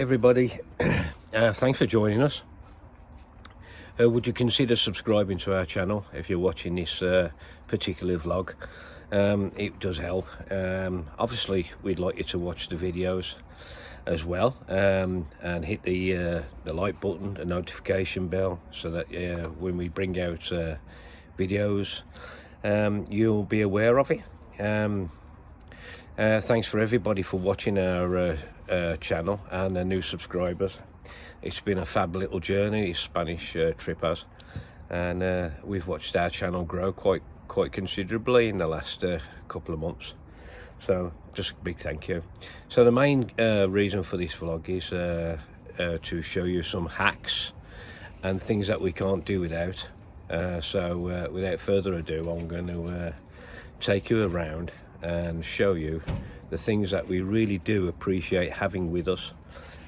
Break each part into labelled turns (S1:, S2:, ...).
S1: everybody. Thanks for joining us. Would you consider subscribing to our channel if you're watching this particular vlog? It does help. Obviously we'd like you to watch the videos as well, and hit the like button, the notification bell, so that when we bring out videos, you'll be aware of it. Thanks for everybody for watching our channel and the new subscribers. It's been a fab little journey, this Spanish trip has, and we've watched our channel grow quite considerably in the last couple of months. So just a big thank you. So the main reason for this vlog is to show you some hacks and things that we can't do without. So without further ado, I'm going to take you around and show you the things that we really do appreciate having with us,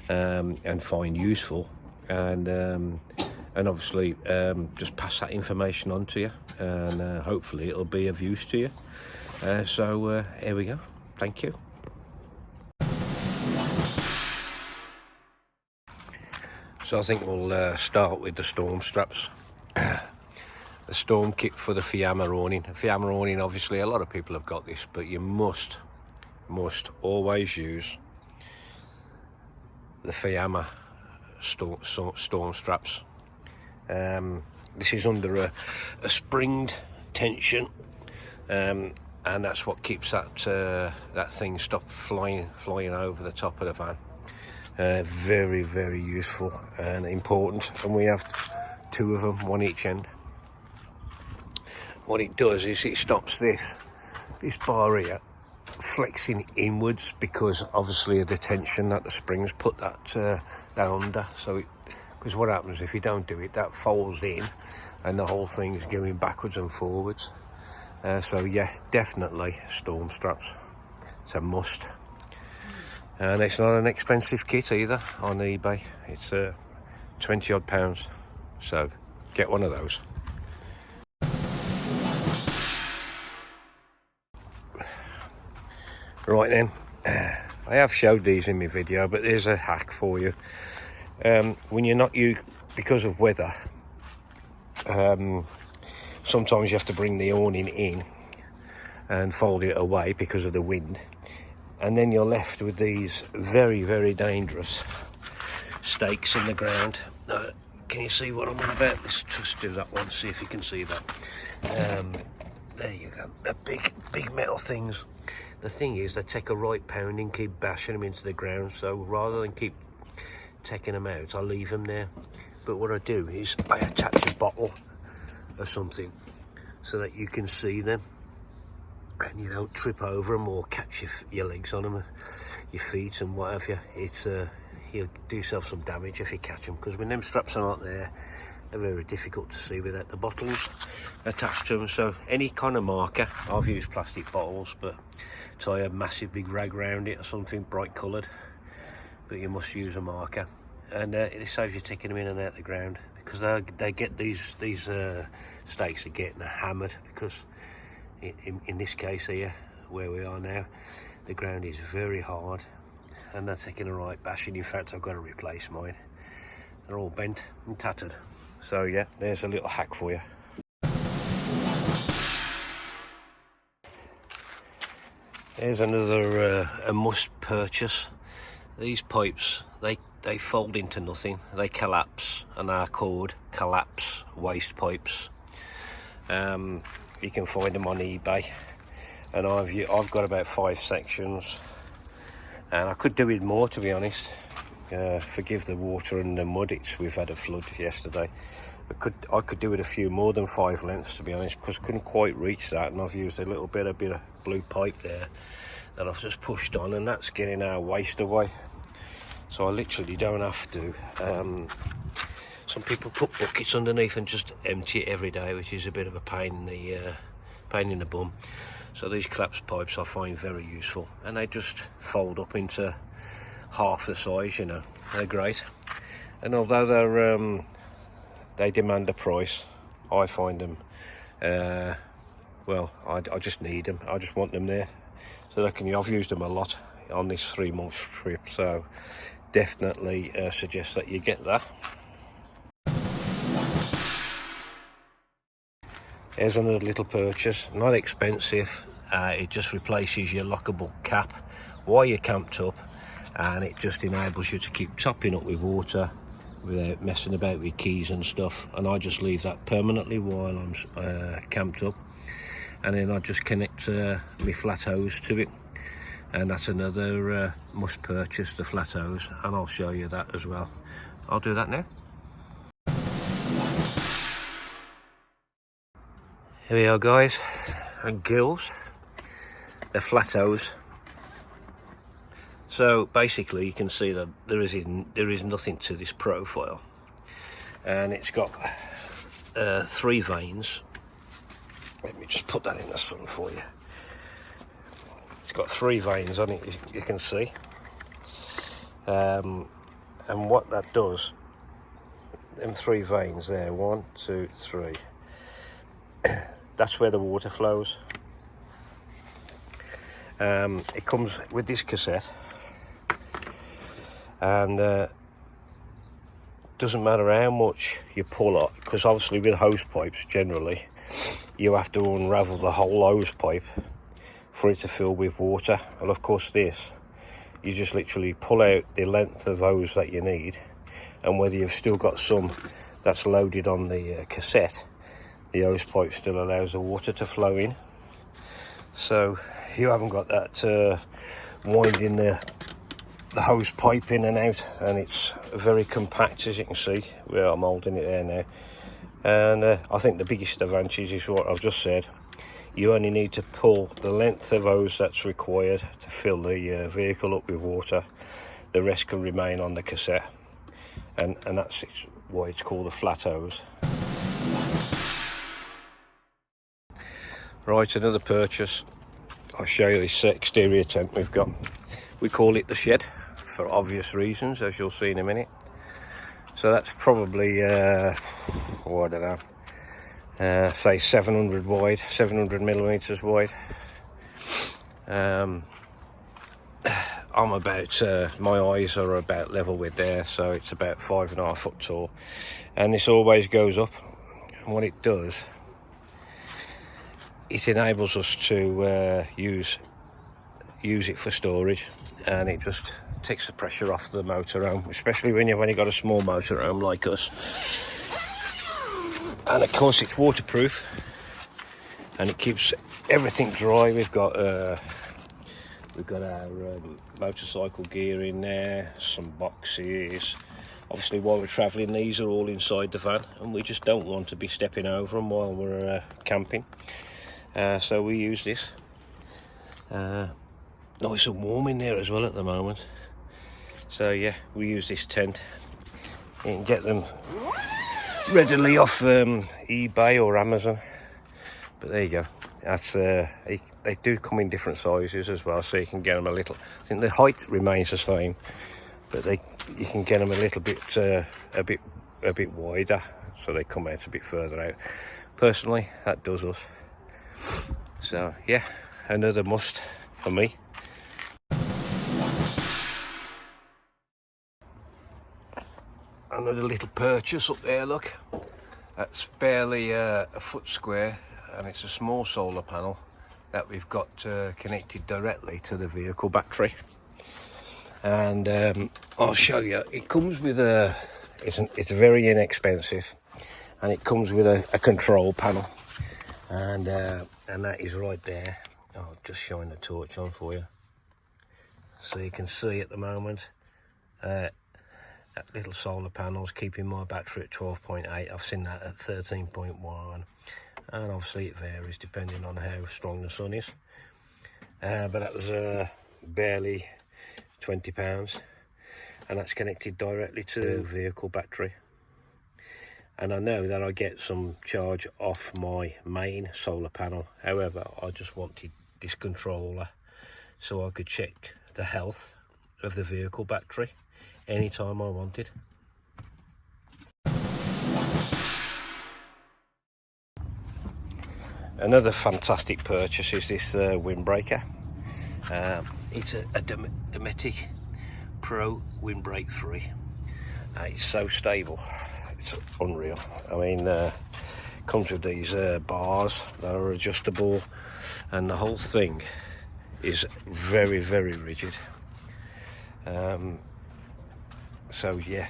S1: and find useful, and obviously just pass that information on to you, and hopefully it'll be of use to you. So here we go. Thank you. So I think we'll start with the storm straps. The storm kit for the Fiamma awning. The Fiamma awning, obviously a lot of people have got this, but you must always use the Fiamma storm straps. This is under a springed tension, and that's what keeps that thing stop flying over the top of the van. Very useful and important, and we have two of them, one each end. What it does is it stops this bar here flexing inwards, because obviously of the tension that the springs put that under. So because what happens if you don't do it, that folds in and the whole thing's going backwards and forwards. So yeah, definitely storm straps. It's a must, and it's not an expensive kit either on eBay. It's 20 odd pounds, so get one of those. Right then, I have showed these in my video, but there's a hack for you. When you're not because of weather, sometimes you have to bring the awning in and fold it away because of the wind, and then you're left with these very dangerous stakes in the ground. Can you see what I'm on about? Let's just do that one, see if you can see that. There you go, the big metal things. The thing is, they take a right pounding, keep bashing them into the ground, so rather than keep taking them out, I leave them there. But what I do is I attach a bottle or something so that you can see them and you don't trip over them or catch your legs on them, your feet and what have you. It's you'll do yourself some damage if you catch them, because when them straps are not there, they're very difficult to see without the bottles attached to them. So any kind of marker, I've used plastic bottles, but tie a massive big rag around it or something bright coloured, but you must use a marker, and it saves you taking them in and out the ground, because they get these stakes are getting hammered, because in this case here where we are now, the ground is very hard and they're taking a right bashing. In fact, I've got to replace mine, they're all bent and tattered. So yeah, there's a little hack for you. Here's another a must purchase. These pipes, they fold into nothing, they collapse, and are called collapse waste pipes. You can find them on eBay, and I've got about 5 sections, and I could do with more, to be honest. Forgive the water and the mud, we've had a flood yesterday. I could do with a few more than 5 lengths, to be honest, because I couldn't quite reach that, and I've used a bit of blue pipe there that I've just pushed on, and that's getting our waste away. So I literally don't have to. Some people put buckets underneath and just empty it every day, which is a bit of a pain in the bum. So these collapse pipes I find very useful, and they just fold up into half the size, you know. They're great, and although they demand a price, I find them well, I just need them. I just want them there, so I've used them a lot on this 3-month trip, so definitely suggest that you get that. Here's another little purchase, not expensive. It just replaces your lockable cap while you're camped up, and it just enables you to keep topping up with water without messing about with keys and stuff. And I just leave that permanently while I'm camped up, and then I just connect my flat hose to it. And that's another must purchase, the flat hose, and I'll show you that as well. I'll do that now. Here we are, guys and girls, the flat hose. So basically you can see that there is nothing to this profile, and it's got 3 vanes. Let me just put that in the sun for you. It's got 3 vanes on it, you can see, and what that does, them 3 vanes there, 1, 2, 3, that's where the water flows. It comes with this cassette, and doesn't matter how much you pull up, because obviously with hose pipes generally you have to unravel the whole hose pipe for it to fill with water. And of course this, you just literally pull out the length of hose that you need, and whether you've still got some that's loaded on the cassette, the hose pipe still allows the water to flow in, so you haven't got that winding the hose pipe in and out, and it's very compact, as you can see. Well, I'm holding it there now, and I think the biggest advantage is what I've just said. You only need to pull the length of hose that's required to fill the vehicle up with water. The rest can remain on the cassette, and that's why it's called a flat hose. Right, another purchase. I'll show you this exterior tent we've got. We call it the shed for obvious reasons, as you'll see in a minute. So that's probably I don't know, say 700 wide, 700 millimeters wide. I'm about my eyes are about level with there, so it's about 5.5 foot tall, and this always goes up. And what it does, it enables us to use it for storage, and it just takes the pressure off the motorhome, especially when you've only got a small motorhome like us. And of course it's waterproof, and it keeps everything dry. We've got our motorcycle gear in there, some boxes. Obviously while we're travelling, these are all inside the van, and we just don't want to be stepping over them while we're camping. So we use this. Nice and warm in there as well at the moment. So yeah, we use this tent. You can get them readily off eBay or Amazon. But there you go. That's they do come in different sizes as well, so you can get them a little. I think the height remains the same, but you can get them a little bit a bit wider, so they come out a bit further out. Personally, that does us. So yeah, another must for me. Another little purchase up there, look. That's barely a foot square, and it's a small solar panel that we've got connected directly to the vehicle battery. And I'll show you. It comes with it's very inexpensive, and it comes with a control panel, and that is right there. I'll just shine the torch on for you, so you can see at the moment. That little solar panel's keeping my battery at 12.8. I've seen that at 13.1, and obviously it varies depending on how strong the sun is. But that was barely £20, and that's connected directly to the vehicle battery. And I know that I get some charge off my main solar panel. However, I just wanted this controller so I could check the health of the vehicle battery anytime I wanted. Another fantastic purchase is this windbreaker. It's a Dometic pro windbreak free. It's so stable, it's unreal. I mean, comes with these bars that are adjustable, and the whole thing is very, very rigid. So yeah,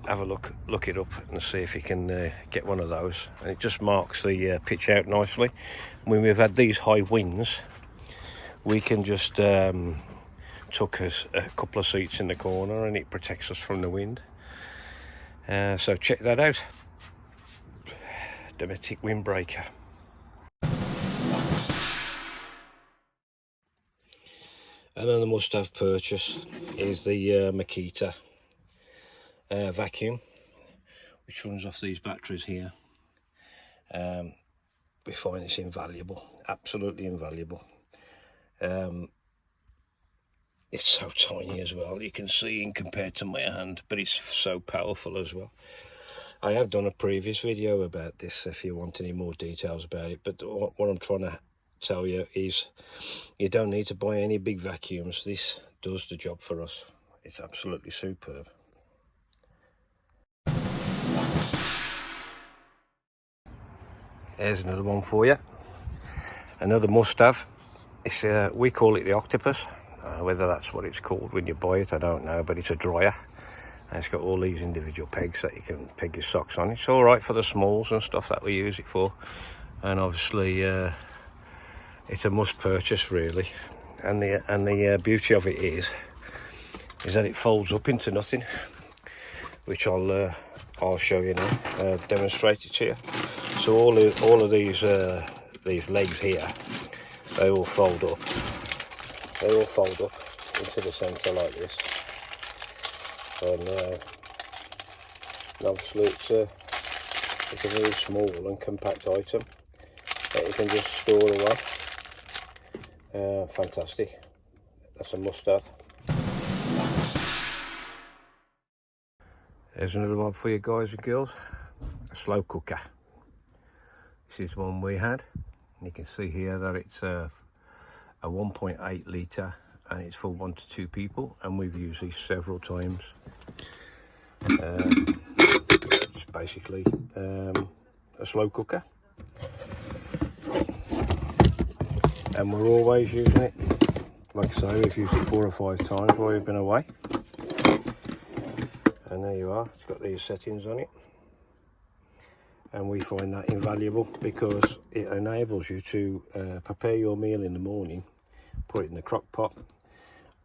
S1: have a look it up and see if you can get one of those. And it just marks the pitch out nicely. When we've had these high winds, we can just tuck us a couple of seats in the corner and it protects us from the wind. So check that out. Dometic windbreaker. Another must-have purchase is the Makita vacuum, which runs off these batteries here. We find it's invaluable, absolutely invaluable. It's so tiny as well, you can see in compared to my hand, but it's so powerful as well. I have done a previous video about this if you want any more details about it, but what I'm trying to tell you is you don't need to buy any big vacuums. This does the job for us. It's absolutely superb. Here's another one for you, another must-have. It's we call it the octopus. Whether that's what it's called when you buy it, I don't know, but it's a dryer, and it's got all these individual pegs that you can peg your socks on. It's all right for the smalls and stuff that we use it for, and obviously it's a must purchase really. And the beauty of it is that it folds up into nothing, which I'll show you now, demonstrate it here. So all of these legs here, they all fold up. They all fold up into the centre like this, and obviously it's a very small and compact item that you can just store away. Fantastic. That's a must-have. There's another one for you guys and girls. A slow cooker. This is one we had. You can see here that it's a 1.8 litre, and it's for 1 to 2 people, and we've used these several times. It's basically a slow cooker, and we're always using it. Like I say, we've used it 4 or 5 times while we've been away, and there you are. It's got these settings on it, and we find that invaluable because it enables you to prepare your meal in the morning, put it in the crock pot,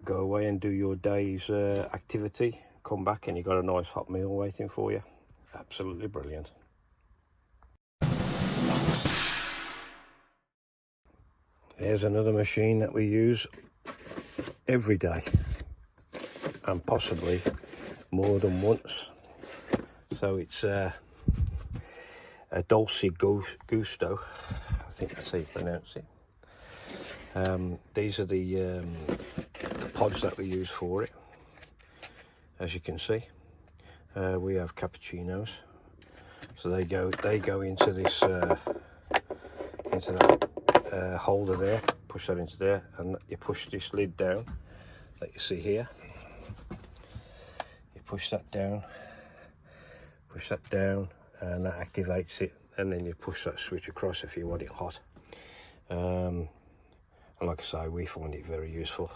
S1: go away and do your day's activity, come back and you've got a nice hot meal waiting for you. Absolutely brilliant. Here's another machine that we use every day, and possibly more than once. So it's a Dolce Gusto, I think that's how you pronounce it. These are the pods that we use for it. As you can see, we have cappuccinos, so they go into this into that holder there. Push that into there, and you push this lid down that you see here. You push that down, and that activates it, and then you push that switch across if you want it hot. And like I say, we find it very useful.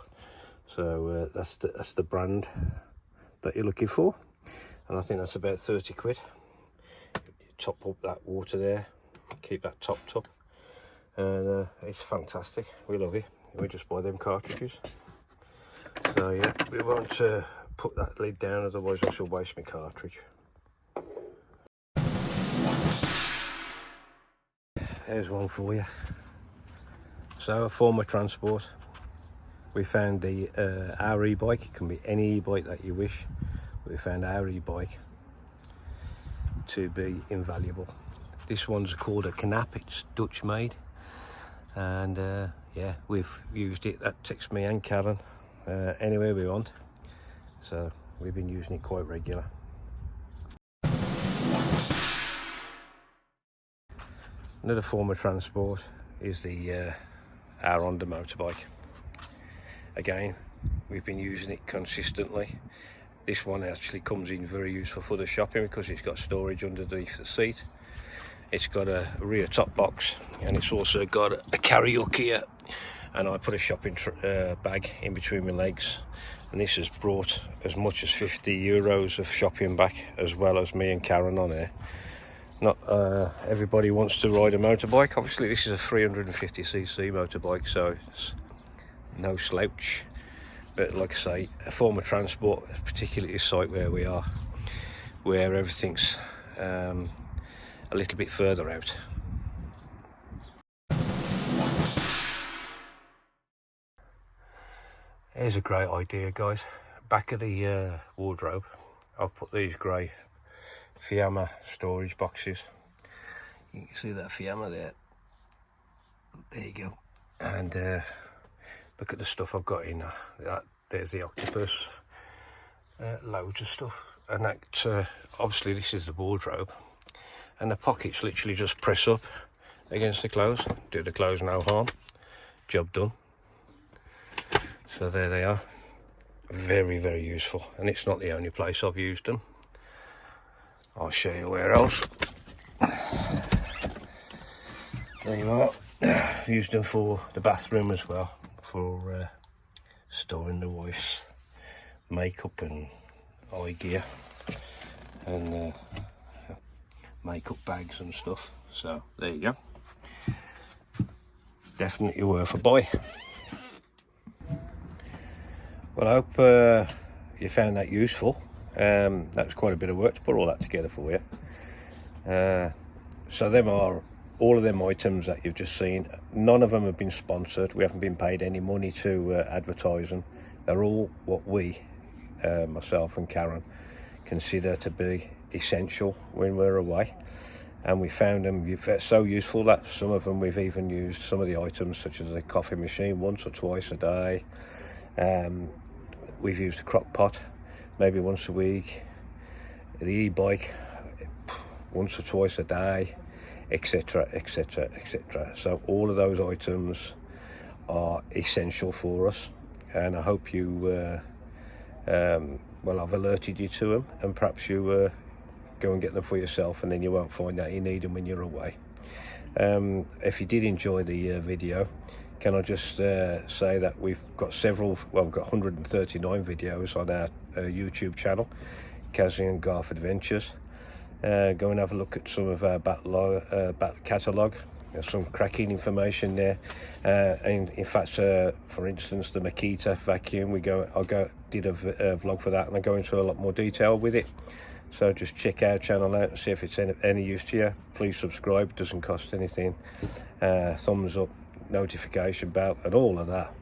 S1: So that's the brand that you're looking for, and I think that's about 30 quid. You top up that water there, keep that topped up, and it's fantastic. We love it. We just buy them cartridges. So yeah, we won't put that lid down, otherwise I shall waste my cartridge. There's one for you. So a form of transport. We found our e-bike. It can be any e-bike that you wish. We found our e-bike to be invaluable. This one's called a Knap. It's Dutch made, and yeah, we've used it. That takes me and Karen anywhere we want, so we've been using it quite regular. Another form of transport is the our Honda motorbike. Again, we've been using it consistently. This one actually comes in very useful for the shopping because it's got storage underneath the seat. It's got a rear top box, and it's also got a carry hook here, and I put a shopping bag in between my legs, and this has brought as much as 50 euros of shopping back, as well as me and Karen on here. Not everybody wants to ride a motorbike. Obviously this is a 350cc motorbike, so it's no slouch, but like I say, a form of transport, particularly this site where we are, where everything's a little bit further out. Here's a great idea, guys. Back of the wardrobe, I've put these grey Fiamma storage boxes. You can see that Fiamma there. There you go. And look at the stuff I've got in there. There's the octopus. Loads of stuff. And that, obviously this is the wardrobe. And the pockets literally just press up against the clothes. Do the clothes no harm. Job done. So there they are. Very, very useful. And it's not the only place I've used them. I'll show you where else. There you are. I've used them for the bathroom as well, for storing the wife's makeup and eye gear and makeup bags and stuff. So there you go. Definitely worth a buy. Well, I hope you found that useful. That was quite a bit of work to put all that together for you. So them are all of them items that you've just seen. None of them have been sponsored. We haven't been paid any money to advertise them. They're all what we, myself and Karen, consider to be essential when we're away. And we found them so useful that some of them we've even used some of the items, such as the coffee machine, once or twice a day. We've used a crock pot maybe once a week, the e-bike once or twice a day, etc, etc, etc. So all of those items are essential for us, and I hope you well, I've alerted you to them, and perhaps you go and get them for yourself, and then you won't find out you need them when you're away. If you did enjoy the video, can I just say that we've got we've got 139 videos on our YouTube channel, Kazzy and Garth Adventures. Go and have a look at some of our back catalogue. There's some cracking information there. And in fact, for instance, the Makita vacuum, I did a vlog for that, and I go into a lot more detail with it. So just check our channel out and see if it's any use to you. Please subscribe, it doesn't cost anything. Thumbs up, notification bell, and all of that.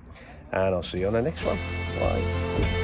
S1: And I'll see you on the next one. Bye.